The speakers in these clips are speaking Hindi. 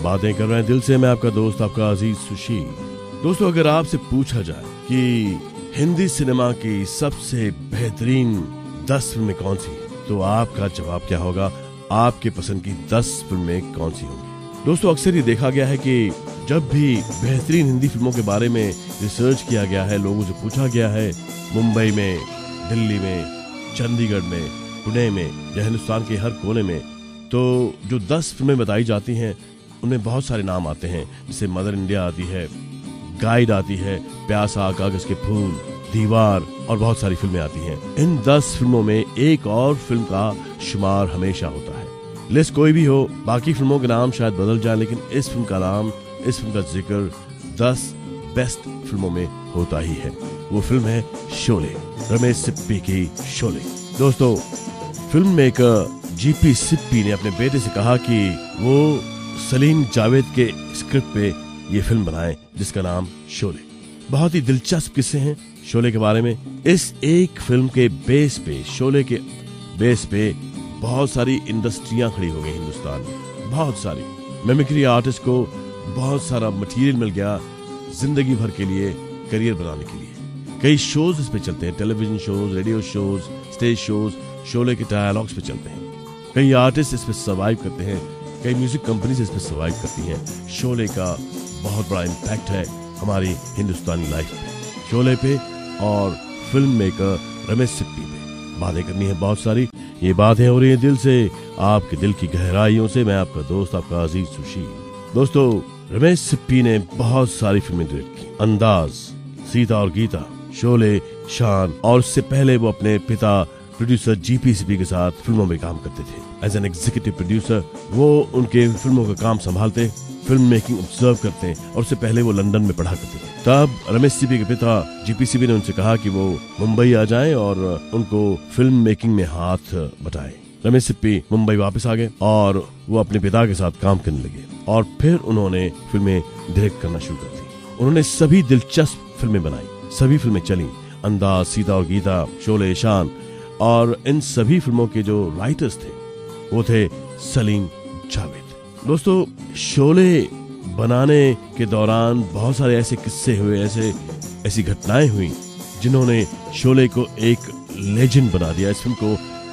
हम बातें कर रहे हैं दिल से, मैं आपका दोस्त, आपका अजीज सुशील। दोस्तों, अगर आपसे पूछा जाए कि हिंदी सिनेमा की सबसे बेहतरीन 10 फिल्में कौन सी हैं, तो आपका जवाब क्या होगा? आपके पसंद की 10 फिल्में कौन सी होंगी? दोस्तों, अक्सर ये देखा गया है कि जब भी बेहतरीन हिंदी फिल्मों के बारे में रिसर्च किया गया है, लोगों से पूछा गया है, मुंबई में, दिल्ली में, चंडीगढ़ में, पुणे में या हिंदुस्तान के हर कोने में, तो जो 10 फिल्में बताई जाती हैं उनमें बहुत सारे नाम आते हैं। जैसे मदर इंडिया आती है, गाइड आती है, प्यासा, कागज के फूल, दीवार और बहुत सारी फिल्में आती हैं। इन 10 फिल्मों में एक और फिल्म का शुमार हमेशा होता है। लिस्ट कोई भी हो, बाकी फिल्मों के नाम शायद बदल जाए, लेकिन इस फिल्म का नाम, इस फिल्म का जिक्र 10 बेस्ट फिल्मों में होता ही है। वो फिल्म है शोले, रमेश सिप्पी की शोले। दोस्तों, फिल्म मेकर जीपी सिप्पी ने अपने बेटे से कहा कि वो सलीम जावेद के स्क्रिप्ट पे ये फिल्म बनाए जिसका नाम शोले। बहुत ही दिलचस्प किस्से हैं शोले के बारे में। इस एक फिल्म के बेस पे, शोले के बेस पे बहुत सारी इंडस्ट्रियां खड़ी हो गई हिंदुस्तान में। बहुत सारी मिमिक्री आर्टिस्ट को बहुत सारा मटेरियल मिल गया जिंदगी भर के लिए, करियर बनाने के लिए। कई शोज इस पे चलते हैं, television shows, radio shows, stage shows Sholay के डायलॉग्स पे चलते हैं। कई आर्टिस्ट इस पे सर्वाइव करते हैं, कई म्यूजिक कंपनीज इस पे सर्वाइव करती हैं। शोले का बहुत बड़ा इम्पैक्ट है हमारी हिंदुस्तानी लाइफ पे, शोले पे और फिल्म मेकर रमेश सिप्पी पे बातें करनी है बहुत सारी। ये बातें हो रही है दिल से, आपके दिल की गहराइयों से। मैं आपका दोस्त, आपका अजीज सुशील। दोस्तों, रमेश सिप्पी ने बहुत सारी फिल्में डायरेक्ट की। अंदाज, सीता और गीता, शोले, शान, और उससे पहले वो अपने पिता प्रोड्यूसर जीपी सिप्पी के साथ फिल्मों में काम करते थे। एज एन एग्जीक्यूटिव प्रोड्यूसर वो उनके फिल्मों का काम संभालते, फिल्म मेकिंग ऑब्जर्व करते, और उससे पहले वो लंदन में पढ़ा करते थे। तब रमेश सिप्पी के पिता जीपी सिप्पी ने उनसे कहा कि वो मुंबई आ जाएं और उनको फिल्म मेकिंग में हाथ बटाएं। रमेश सिप्पी मुंबई वापस आ गए और वो अपने पिता के साथ काम करने लगे और फिर उन्होंने फिल्में डायरेक्ट करना शुरू कर दी। उन्होंने सभी दिलचस्प फिल्में बनाई, सभी फिल्में चली। अंदाज, सीता और गीता, शोले, शान, और इन सभी फिल्मों के जो राइटर्स थे वो थे सलीम जावेद। दोस्तों, शोले बनाने के दौरान बहुत सारे ऐसे किस्से हुए, ऐसी घटनाएं हुई जिन्होंने शोले को एक लेजेंड बना दिया, इस फिल्म को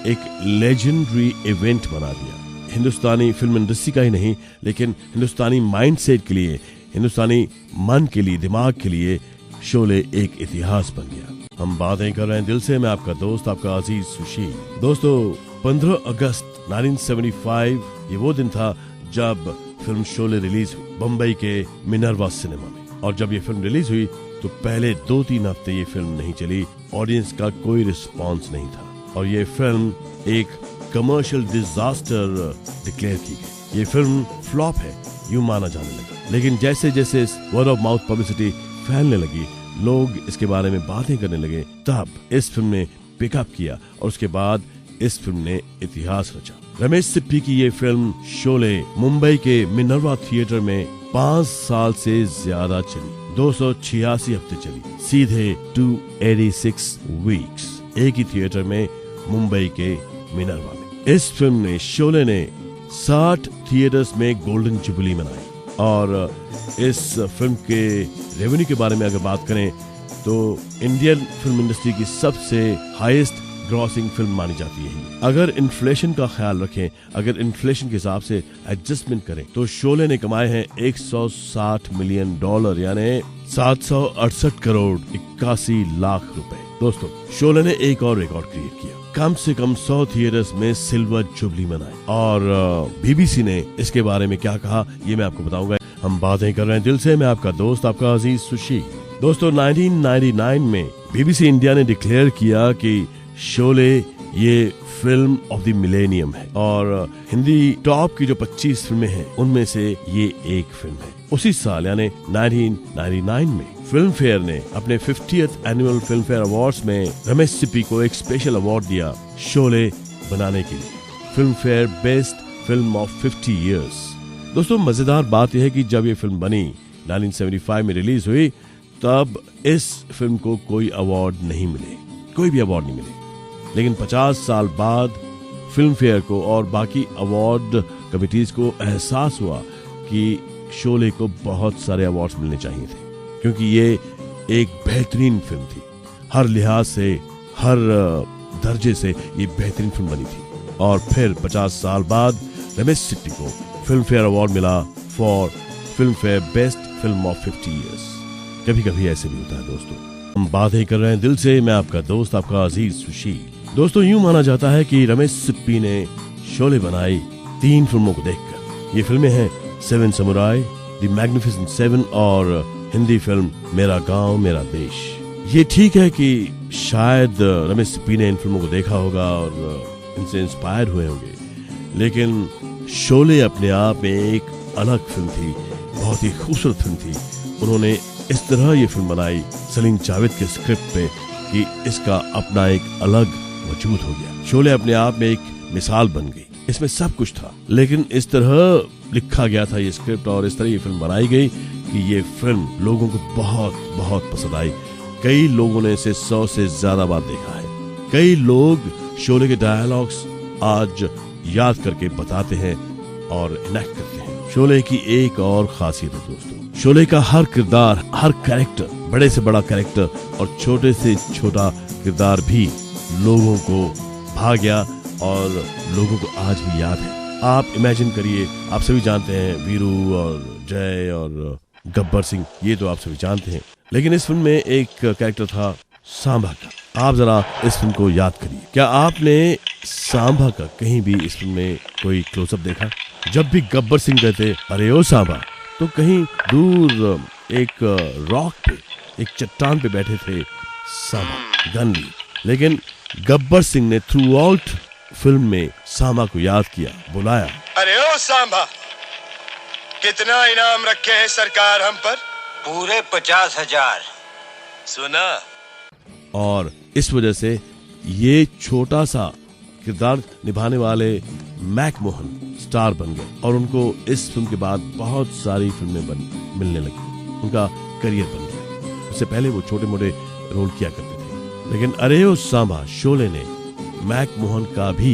एक लेजेंडरी इवेंट बना दिया। हिंदुस्तानी फिल्म इंडस्ट्री का ही नहीं, लेकिन हिंदुस्तानी माइंडसेट के लिए, हिंदुस्तानी मन के लिए, दिमाग के लिए शोले एक इतिहास बन गया। हम बातें कर रहे हैं दिल से, मैं आपका दोस्त, आपका अजीज सुशील। दोस्तों, 15 अगस्त 1975 ये वो दिन था जब फिल्म शोले रिलीज हुई बम्बई के मिनर्वा सिनेमा में। और जब ये फिल्म रिलीज हुई तो पहले 2-3 हफ्ते ये फिल्म नहीं चली, ऑडियंस का कोई रिस्पॉन्स नहीं था और ये फिल्म एक कमर्शियल डिजास्टर डिक्लेयर की गई। ये फिल्म फ्लॉप है यूं माना जाने लगा। लेकिन जैसे जैसे वर्ड ऑफ माउथ पब्लिसिटी फैलने लगी, लोग इसके बारे में बातें करने लगे, तब इस फिल्म ने पिकअप किया और उसके बाद इस फिल्म ने इतिहास रचा। रमेश सिप्पी की ये फिल्म शोले मुंबई के मिनर्वा थिएटर में 5 साल से ज्यादा चली, 286 हफ्ते चली, सीधे 286 वीक्स, एक ही थिएटर में मुंबई के मिनर्वा में। इस फिल्म ने, शोले ने 60 थिएटर्स में गोल्डन जुबली मनाई। और इस फिल्म के रेवेन्यू के बारे में अगर बात करें तो इंडियन फिल्म इंडस्ट्री की सबसे हाईएस्ट ग्रॉसिंग फिल्म मानी जाती है। अगर इन्फ्लेशन का ख्याल रखें, अगर इन्फ्लेशन के हिसाब से एडजस्टमेंट करें तो शोले ने कमाए हैं $160 मिलियन, यानी 768 करोड़ 81 लाख रुपए। दोस्तों, शोले ने एक और रिकॉर्ड क्रिएट किया, कम से कम 100 थिएटर्स में सिल्वर जुबली मनाई। और बीबीसी ने इसके बारे में क्या कहा ये मैं आपको बताऊंगा। हम बातें कर रहे हैं दिल से, मैं आपका दोस्त, आपका अजीज सुशील। दोस्तों, 1999 में बीबीसी इंडिया ने डिक्लेयर किया कि शोले ये फिल्म ऑफ द मिलेनियम है और हिंदी टॉप की जो 25 फिल्में हैं उनमें से ये एक फिल्म है। उसी साल यानी 1999 में फिल्म फेयर ने अपने 50th annual film fair awards में रमेश सिप्पी को एक स्पेशल अवार्ड दिया शोले बनाने के लिए, film fair best film of 50 years. दोस्तों, मजेदार बात यह है कि जब ये फिल्म बनी 1975 में रिलीज हुई, तब इस फिल्म को कोई अवार्ड नहीं मिले, कोई भी अवार्ड नहीं मिले। लेकिन 50 साल बाद फिल्म फेयर को और बाकी अवार्ड कमिटीज को एहसास हुआ कि शोले को बहुत सारे अवार्ड्स मिलने चाहिए थे, क्योंकि ये एक बेहतरीन फिल्म थी। हर लिहाज से, हर दर्जे से ये बेहतरीन फिल्म बनी थी। और फिर 50 साल बाद रमेश सिप्पी को फिल्म फेयर अवार्ड मिला for film fair best film of 50 years. कभी कभी ऐसे भी होता है दोस्तों। हम बातें कर रहे हैं दिल से, मैं आपका दोस्त, आपका अजीज सुशील। दोस्तों, यूं माना जाता है कि रमेश सिप्पी ने शोले बनाई 3 फिल्मों को देखकर। ये फिल्में हैं seven samurai, the magnificent seven और हिंदी फिल्म मेरा गांव मेरा देश। ये ठीक है कि शायद रमेश सिप्पी ने इन फिल्मों को देखा होगा और इनसे इंस्पायर हुए होंगे, लेकिन शोले अपने आप में एक अलग फिल्म थी, बहुत ही खूबसूरत फिल्म थी। उन्होंने इस तरह ये फिल्म बनाई सलीम जावेद के स्क्रिप्ट पे कि इसका अपना एक अलग वजूद हो गया। शोले अपने आप में एक मिसाल बन गई। इसमें सब कुछ था, लेकिन इस तरह लिखा गया था ये स्क्रिप्ट और इस तरह ये फिल्म बनाई गई कि ये फिल्म लोगों को बहुत बहुत पसंद आई। कई लोगों ने इसे 100 से ज्यादा बार देखा है। कई लोग शोले के डायलॉग्स आज याद करके बताते हैं और इनेक्ट करते हैं। शोले की एक और खासियत है दोस्तों, शोले का हर किरदार, हर कैरेक्टर, बड़े से बड़ा कैरेक्टर और छोटे से छोटा किरदार भी लोगों को भा गया और लोगों को आज भी याद है। आप इमेजिन करिए, आप सभी जानते हैं वीरू और जय और गब्बर सिंह, ये तो आप सभी जानते हैं, लेकिन इस फिल्म में एक कैरेक्टर था सांभा का। आप जरा इस फिल्म को याद करिए। क्या आपने सांभा का कहीं भी इस फिल्म में कोई क्लोजअप देखा? जब भी गब्बर सिंह कहते अरे ओ सांभा, तो कहीं दूर एक रॉक पे, एक चट्टान पे बैठे थे सांभा गन लिए। लेकिन गब्बर सिंह ने थ्रू आउट फिल्म में सांभा को याद किया, बुलाया, अरे ओ सांभा, कितना इनाम रखे हैं सरकार हम पर? पूरे 50,000। सुना? और इस वजह से ये छोटा सा किरदार निभाने वाले मैक मोहन स्टार बन गए और उनको इस फिल्म के बाद बहुत सारी फिल्में मिलने लगी। उनका करियर बन गया। उससे पहले वो छोटे मोटे रोल किया करते थे, लेकिन अरे ओ सांभा शोले ने मैक मोहन का भी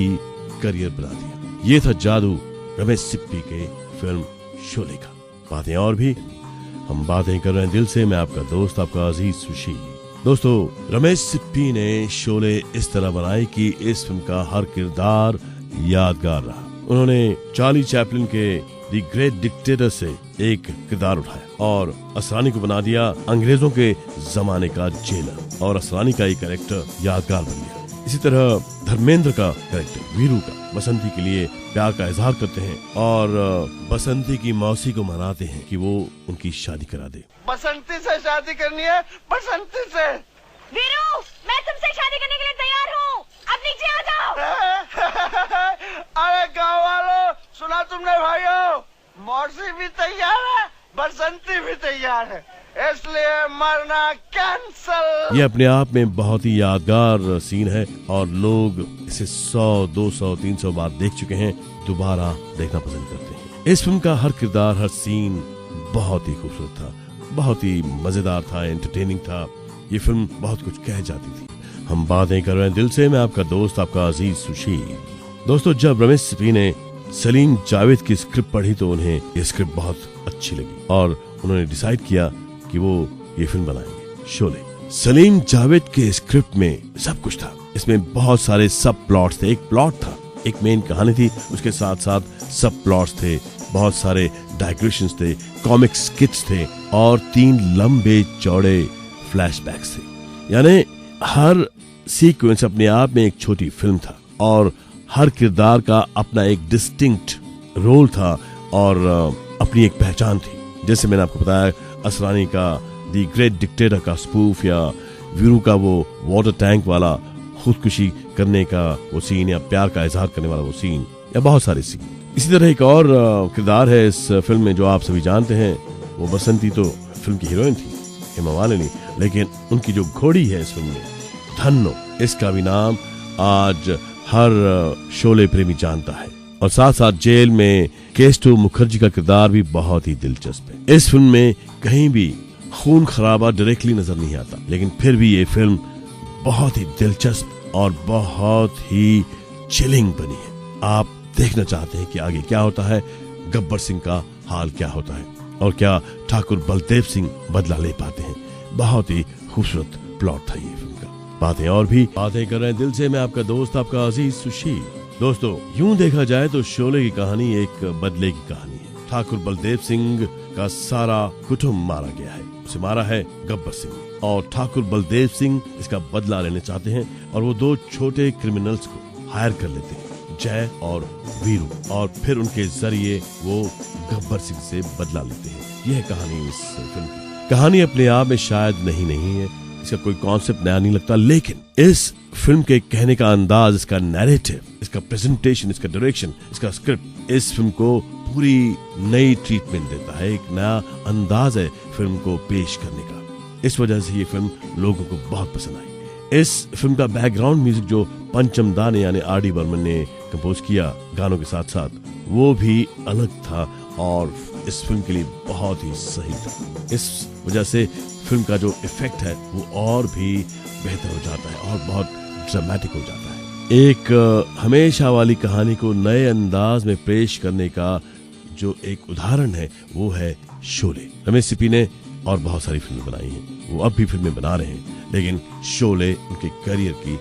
करियर बना दिया। ये था जादू रमेश सिप्पी के फिल्म शोले का। बातें और भी, हम बातें कर रहे हैं दिल से, मैं आपका दोस्त, आपका अजीज सुशील। दोस्तों, रमेश सिप्पी ने शोले इस तरह बनाई कि इस फिल्म का हर किरदार यादगार रहा। उन्होंने चार्ली चैपलिन के द ग्रेट डिक्टेटर से एक किरदार उठाया और असरानी को बना दिया अंग्रेजों के जमाने का जेलर, और असरानी का ये कैरेक्टर यादगार बन गया। इसी तरह धर्मेंद्र का कैरेक्टर वीरू का बसंती के लिए प्यार का इजहार करते हैं और बसंती की मौसी को मनाते हैं कि वो उनकी शादी करा दे। बसंती से शादी करनी है, बसंती से। वीरू, मैं तुमसे शादी करने के लिए तैयार हूँ, अब नीचे आ जाओ। अरे गाँव वालों, सुना तुमने भाइयों? मौसी भी तैयार है, बसंती भी तैयार है, इसलिए मरना कैंसल। ये अपने आप में बहुत ही यादगार सीन है और लोग इसे 100, 200, 300 बार देख चुके हैं, दोबारा देखना पसंद करते हैं। इस फिल्म का हर किरदार, हर सीन बहुत ही खूबसूरत था, बहुत ही मजेदार था, एंटरटेनिंग था। ये फिल्म बहुत कुछ कह जाती थी। हम बातें कर रहे हैं दिल से, मैं आपका दोस्त, आपका अजीज सुशील। दोस्तों, जब रमेश सिप्पी ने सलीम जावेद की स्क्रिप्ट पढ़ी तो उन्हें ये स्क्रिप्ट बहुत अच्छी लगी और उन्होंने डिसाइड किया कि वो ये फिल्म बनाएंगे, शोले। सलीम जावेद के स्क्रिप्ट में सब कुछ था। इसमें बहुत सारे सब प्लॉट्स थे। एक प्लॉट था, एक मेन कहानी थी, उसके साथ साथ सब प्लॉट्स थे, बहुत सारे डाइग्रेशंस थे, कॉमिक स्किट्स थे और 3 लंबे चौड़े फ्लैशबैक्स थे। यानी हर सीक्वेंस अपने आप में एक छोटी फिल्म था और हर किरदार का अपना एक डिस्टिंक्ट रोल था और अपनी एक पहचान थी। जैसे मैंने आपको बताया, असरानी का द ग्रेट डिक्टेटर का स्पूफ, या वीरू का वो वाटर टैंक वाला खुदकुशी करने का वो सीन, या प्यार का इजहार करने वाला वो सीन, या बहुत सारे सीन। इसी तरह एक और किरदार है इस फिल्म में जो आप सभी जानते हैं। वो बसंती तो फिल्म की हीरोइन थी, हेमा मालिनी, लेकिन उनकी जो घोड़ी है इस फिल्म में, धन्नो, इसका भी नाम आज हर शोले प्रेमी जानता है। और साथ साथ जेल में केस्टो मुखर्जी का किरदार भी बहुत ही दिलचस्प है। इस फिल्म में कहीं भी खून खराबा डायरेक्टली नजर नहीं आता, लेकिन फिर भी ये फिल्म बहुत ही दिलचस्प और बहुत ही चिलिंग बनी है। आप देखना चाहते हैं कि आगे क्या होता है। गब्बर सिंह का हाल क्या होता है और क्या ठाकुर बलदेव सिंह बदला ले पाते हैं। बहुत ही खूबसूरत प्लॉट था ये फिल्म का। बातें और भी बातें कर रहे हैं दिल से, मैं आपका दोस्त आपका अजीज सुशील। दोस्तों, यूं देखा जाए तो शोले की कहानी एक बदले की कहानी है। ठाकुर बलदेव सिंह का सारा कुटुंब मारा गया है। उसे मारा है गब्बर सिंह और ठाकुर बलदेव सिंह इसका बदला लेना चाहते हैं और वो दो छोटे क्रिमिनल्स को हायर कर लेते हैं, जय और वीरू, और फिर उनके जरिए वो गब्बर सिंह से बदला लेते हैं। यह कहानी इस फिल्म की। कहानी अपने आप में शायद नहीं है, इसका कोई कॉन्सेप्ट नया नहीं लगता, लेकिन इस फिल्म के कहने का अंदाज, इसका नैरेटिव, इसका प्रेजेंटेशन, इसका डायरेक्शन, इसका स्क्रिप्ट इस फिल्म को पूरी नई ट्रीटमेंट देता है। एक नया अंदाज है फिल्म को पेश करने का। इस वजह से ये फिल्म लोगों को बहुत पसंद आई। इस फिल्म का बैकग्राउंड म्यूजिक जो पंचम दा ने यानी आर डी बर्मन ने कंपोज किया गानों के साथ साथ, वो भी अलग था और इस फिल्म के लिए बहुत ही सही था। इस वजह से फिल्म का जो इफेक्ट है वो और भी बेहतर हो जाता है और बहुत ड्रामेटिक हो जाता है। एक हमेशा वाली कहानी को नए अंदाज में पेश करने का जो एक उदाहरण है वो है शोले। रमेश सिप्पी ने और बहुत सारी फिल्में बनाई हैं, वो अब भी फिल्में बना रहे हैं, लेकिन शोले उनके करियर की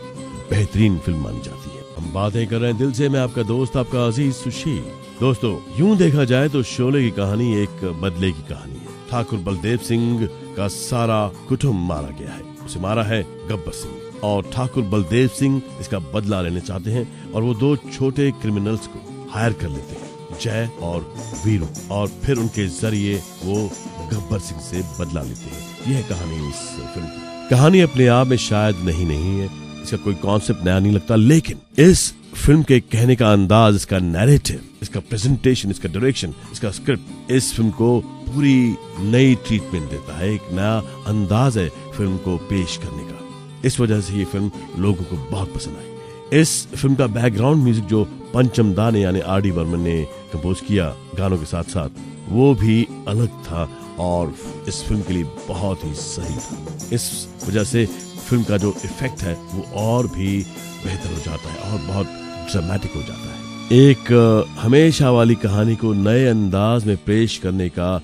बेहतरीन फिल्म मानी जाती है। हम बातें कर रहे हैं दिल से, मैं आपका दोस्त आपका अजीज सुशील। दोस्तों, यूं देखा जाए तो शोले की कहानी एक बदले की कहानी है। ठाकुर बलदेव सिंह का सारा कुटुंब मारा गया है। उसे मारा है गब्बर सिंह और ठाकुर बलदेव सिंह इसका बदला लेना चाहते हैं और वो दो छोटे क्रिमिनल्स को हायर कर लेते हैं, जय और वीरू, और फिर उनके जरिए वो गब्बर सिंह से बदला लेते हैं। यह कहानी इस फिल्म की। कहानी अपने आप में शायद नहीं है, इसका कोई कॉन्सेप्ट नया नहीं लगता, लेकिन इस फिल्म के कहने का अंदाज, इसका नैरेटिव, इसका प्रेजेंटेशन, इसका डायरेक्शन, इसका स्क्रिप्ट इस फिल्म को पूरी नई ट्रीटमेंट देता है। एक नया अंदाज है फिल्म को पेश करने का। इस वजह से ये फिल्म लोगों को बहुत पसंद आई। इस फिल्म का बैकग्राउंड म्यूजिक जो पंचम दा ने यानी आर डी बर्मन ने कंपोज किया गानों के साथ साथ, वो भी अलग था और इस फिल्म के लिए बहुत ही सही था। इस वजह से फिल्म का जो इफेक्ट है वो और भी बेहतर हो जाता है और बहुत ड्रामेटिक हो जाता है। एक हमेशा वाली कहानी को नए अंदाज में पेश करने का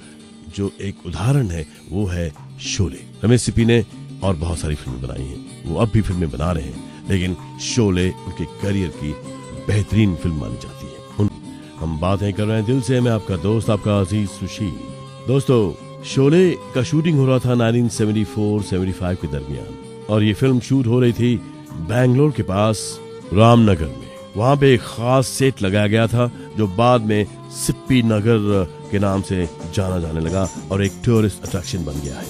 जो एक उदाहरण है वो है शोले। रमेश सिप्पी ने और बहुत सारी फिल्में बनाई हैं, वो अब भी फिल्में बना रहे हैं, लेकिन शोले उनके करियर की बेहतरीन फिल्म मानी जाती है। हम बातें कर रहे हैं दिल से, मैं आपका दोस्त आपका अजीज सुशील। दोस्तों, शोले का शूटिंग हो रहा था 1974-75 के दरमियान और ये फिल्म शूट हो रही थी बैंगलोर के पास रामनगर में। वहाँ पे एक खास सेट लगाया गया था जो बाद में सिप्पी नगर के नाम से जाना जाने लगा और एक टूरिस्ट अट्रैक्शन बन गया है।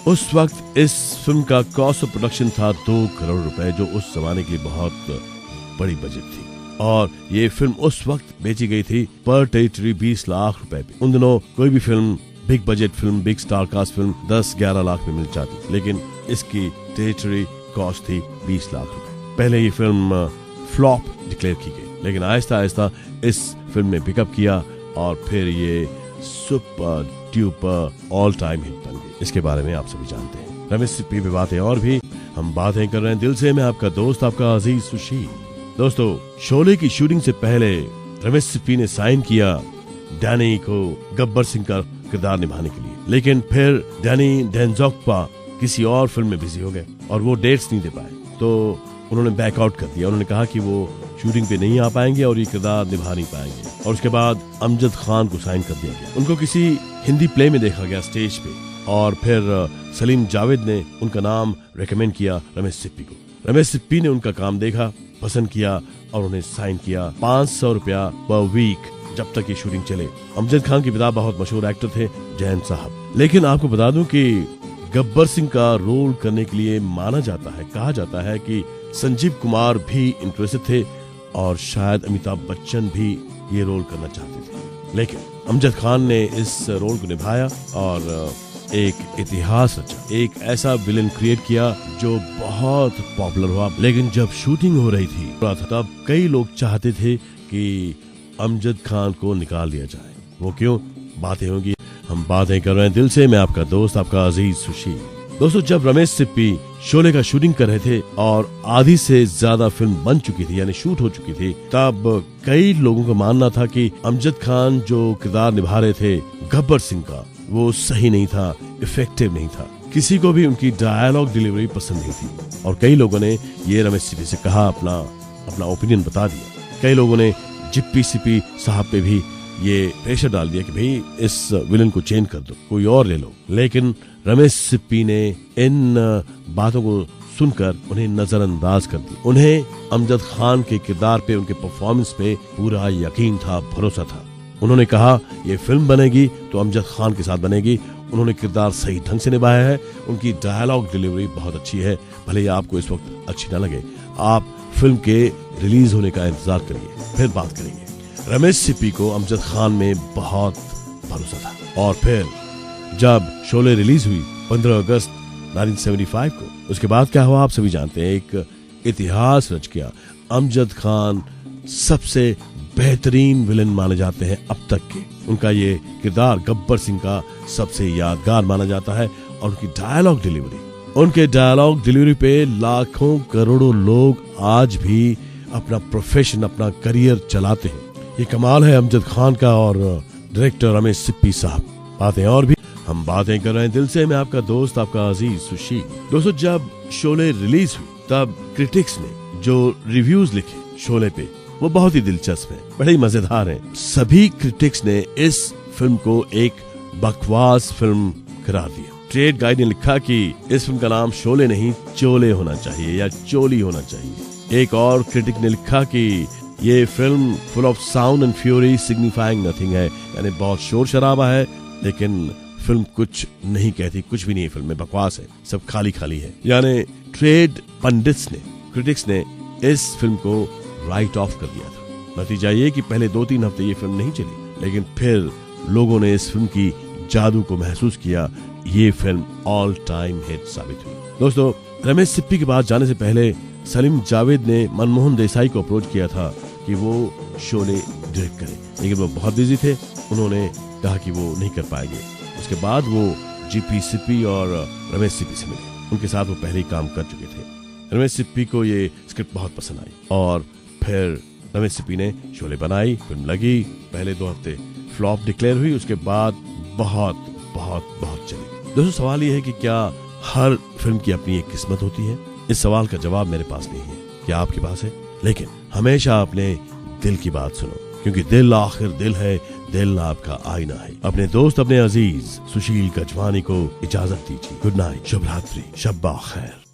उस वक्त इस फिल्म का कॉस्ट ऑफ प्रोडक्शन था 2 करोड़ रुपए, जो उस जमाने के लिए बहुत बड़ी बजट थी और ये फिल्म उस वक्त बेची गई थी पर टेरिटरी 20 लाख रुपए पे। उन दिनों कोई भी film, big budget film, big star cast film 10-11 lakh में मिल जाती थी, लेकिन इसकी टेरिटरी कॉस्ट थी 20 लाख रुपए। पहले ये फिल्म फ्लॉप डिक्लेयर की गई, लेकिन आहिस्ता आहिस्ता इस फिल्म ने पिकअप किया और फिर ये super duper all time hit बन गई। इसके बारे में आप सभी जानते हैं। रमेश सिप्पी पे बातें और भी हम बातें कर रहे हैं दिल से, मैं आपका दोस्त आपका अजीज सुशील। दोस्तों, शोले की शूटिंग से पहले रमेश सिप्पी ने साइन किया डैनी को गब्बर सिंह का किरदार निभाने के लिए, लेकिन फिर डैनी डेंजोक्पा किसी और फिल्म में बिजी हो गए और वो डेट्स नहीं दे पाए, तो उन्होंने बैकआउट कर दिया। उन्होंने कहा कि वो शूटिंग पे नहीं आ पाएंगे और ये किरदार निभा नहीं पाएंगे और उसके बाद अमजद खान को साइन कर दिया गया। उनको किसी हिंदी प्ले में देखा गया स्टेज पे और फिर सलीम जावेद ने उनका नाम रेकमेंड किया रमेश सिप्पी को। रमेश सिप्पी ने उनका काम देखा, पसंद किया और उन्हें साइन किया 500 रुपया पर वीक जब तक ये शूटिंग चले। अमजद खान के पिता बहुत मशहूर एक्टर थे, जैन साहब। लेकिन आपको बता दूं कि गब्बर सिंह का रोल करने के लिए माना जाता है, कहा जाता है कि संजीव कुमार भी इंटरेस्टेड थे और शायद अमिताभ बच्चन भी ये रोल करना चाहते थे, लेकिन अमजद खान ने इस रोल को निभाया और एक इतिहास रचा, एक ऐसा विलेन क्रिएट किया जो बहुत पॉपुलर हुआ। लेकिन जब शूटिंग हो रही थी तब कई लोग चाहते थे कि अमजद खान को निकाल दिया जाए। वो क्यों? बातें होंगी, हम बातें कर रहे हैं दिल से, मैं आपका दोस्त आपका अजीज सुशील। दोस्तों, जब रमेश सिप्पी शोले का शूटिंग कर रहे थे और आधी से ज्यादा फिल्म बन चुकी थी, यानी शूट हो चुकी थी, तब कई लोगों का मानना था कि अमजद खान जो किरदार निभा रहे थे गब्बर सिंह का, वो सही नहीं था, इफेक्टिव नहीं था। किसी को भी उनकी डायलॉग डिलीवरी पसंद नहीं थी और कई लोगों ने ये रमेश सिप्पी से कहा, अपना ओपिनियन बता दिया। कई लोगों ने जिप्पी सिप्पी साहब पे भी ये प्रेशर डाल दिया कि भाई इस विलन को चेंज कर दो, कोई और ले लो। लेकिन रमेश सिप्पी ने इन बातों को सुनकर उन्हें नजरअंदाज कर दिया। उन्हें अमजद खान के किरदार पे, उनके परफॉर्मेंस पे पूरा यकीन था, भरोसा था। उन्होंने कहा ये फिल्म बनेगी तो अमजद खान के साथ बनेगी। उन्होंने किरदार सही ढंग से निभाया है, उनकी डायलॉग डिलीवरी बहुत अच्छी है। भले ही आपको इस वक्त अच्छी ना लगे, आप फिल्म के रिलीज होने का इंतजार करिए, फिर बात करेंगे। रमेश सिप्पी को अमजद खान में बहुत भरोसा था और फिर जब शोले रिलीज हुई 15 अगस्त 1975 को, उसके बाद क्या हुआ आप सभी जानते हैं। एक इतिहास रच गया। अमजद खान सबसे बेहतरीन विलन माने जाते हैं अब तक के। उनका ये किरदार गब्बर सिंह का सबसे यादगार माना जाता है और उनकी डायलॉग डिलीवरी, उनके डायलॉग डिलीवरी पे लाखों करोड़ों लोग आज भी अपना प्रोफेशन, अपना करियर चलाते हैं। ये कमाल है अमजद खान का और डायरेक्टर रमेश सिप्पी साहब। बातें और भी, हम बातें कर रहे हैं दिल से। मैं आपका दोस्त, आपका अजीज सुशील। दोस्तों, जब शोले रिलीज हुई तब क्रिटिक्स ने जो रिव्यूज लिखे शोले पे, वो बहुत ही दिलचस्प है, बड़े ही मजेदार हैं। सभी क्रिटिक्स ने इस फिल्म को एक बकवास फिल्म करार दिया। ट्रेड गाइड ने लिखा कि इस फिल्म का नाम शोले नहीं, चोले होना चाहिए या चोली होना चाहिए। एक और क्रिटिक ने लिखा कि ये film full of sound and fury signifying nothing है, यानी बहुत शोर शराबा है लेकिन फिल्म कुछ नहीं कहती, कुछ भी नहीं है फिल्म में, बकवास है, सब खाली खाली है। यानी ट्रेड पंडित्स ने, क्रिटिक्स ने इस फिल्म को राइट ऑफ कर दिया था। नतीजा ये कि पहले 2-3 हफ्ते ये फिल्म नहीं चली, लेकिन फिर लोगों ने इस फिल्म की जादू को महसूस किया। ये फिल्म ऑल टाइम हिट साबित हुई। दोस्तों, रमेश सिप्पी के पास जाने से पहले सलीम जावेद ने मनमोहन देसाई को अप्रोच किया था कि वो शोले डायरेक्ट करें, लेकिन वो बहुत बिजी थे। उन्होंने कहा कि वो नहीं कर पाएंगे। उसके बाद वो जिप्पी सिप्पी और रमेश सिप्पी से मिले। उनके साथ वो पहले ही काम कर चुके थे। रमेश सिप्पी को ये स्क्रिप्ट बहुत पसंद आई और फिर रमेश सिप्पी ने शोले बनाई। फिल्म लगी, पहले 2 हफ्ते फ्लॉप डिक्लेयर हुई, उसके बाद बहुत बहुत बहुत चली। दोस्तों, सवाल ये है कि क्या हर फिल्म की अपनी एक किस्मत होती है? इस सवाल का जवाब मेरे पास नहीं है, क्या आपके पास है? लेकिन हमेशा अपने दिल की बात सुनो, क्योंकि दिल आखिर दिल है, दिल आपका आईना है। अपने दोस्त, अपने अजीज सुशील गजवानी को इजाजत दीजिए। गुड नाइट, शुभ रात्रि, शब्बा खैर।